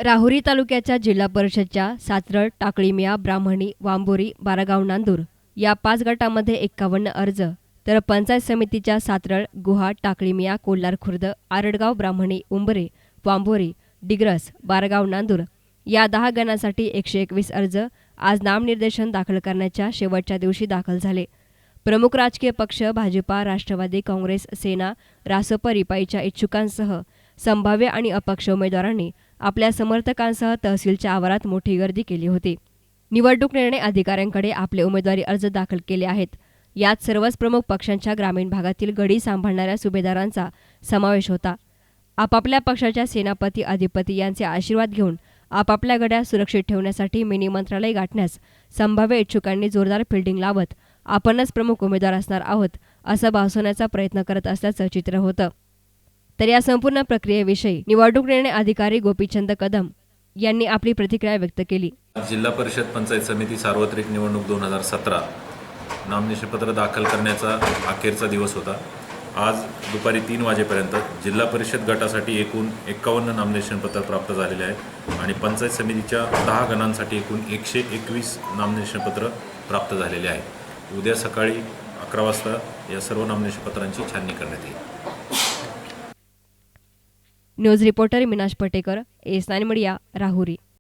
राहुरी तालुक्याच्या जिल्हा परिषदच्या सातरळ, टाकळीमिया, ब्राह्मणी, वांबोरी, बारागाव नांदूर या 5 गटामध्ये 51 अर्ज, तर पंचायत समितीच्या सातरळ, गुहा, टाकळीमिया, कोल्हार खुर्द, आरडगाव, ब्राह्मणी, उंबरे, वांबोरी, डिग्रस, बारागाव नांदूर या 10 गणांसाठी 121 अर्ज आज नामनिर्देशन दाखल करण्याच्या शेवटच्या दिवशी दाखल झाले. प्रमुख राजकीय पक्ष भाजपा, राष्ट्रवादी काँग्रेस, सेना, रासप, रिपाईच्या इच्छुकांसह संभाव्य आणि अपक्ष उमेदवारांनी आपल्या समर्थकांसह तहसीलच्या आवारात मोठी गर्दी केली होती. निवडणूक निर्णय अधिकाऱ्यांकडे आपले उमेदवारी अर्ज दाखल केले आहेत. यात सर्वच प्रमुख पक्षांच्या ग्रामीण भागातील गडी सांभाळणाऱ्या सुभेदारांचा समावेश होता. आपापल्या पक्षाच्या सेनापती, अधिपती यांचे आशीर्वाद घेऊन आपापल्या गड्या सुरक्षित ठेवण्यासाठी मिनी मंत्रालय गाठण्यास संभाव्य इच्छुकांनी जोरदार फिल्डिंग लावत आपणच प्रमुख उमेदवार असणार आहोत असं भासवण्याचा प्रयत्न करत असल्याचं चित्र होतं. तर या संपूर्ण प्रक्रियेविषयी निवडणूक निर्णय अधिकारी गोपीचंद कदम यांनी आपली प्रतिक्रिया व्यक्त केली. जिल्हा परिषद पंचायत समिती सार्वत्रिक निवडणूक 2017 नामनिर्देशनपत्र दाखल करण्याचा अखेरचा दिवस होता. आज दुपारी 3 वाजेपर्यंत जिल्हा परिषद गटासाठी एकूण 51 नामनिर्देशनपत्र प्राप्त झालेले आहेत आणि पंचायत समितीच्या 10 गणांसाठी एकूण 121 नामनिर्देशनपत्र प्राप्त झालेले आहेत. उद्या सकाळी 11 वाजता या सर्व नामनिर्देशनपत्रांची छाननी करण्यात येईल. न्यूज रिपोर्टर मीनाश पटेकर, एस9 मीडिया, राहुरी.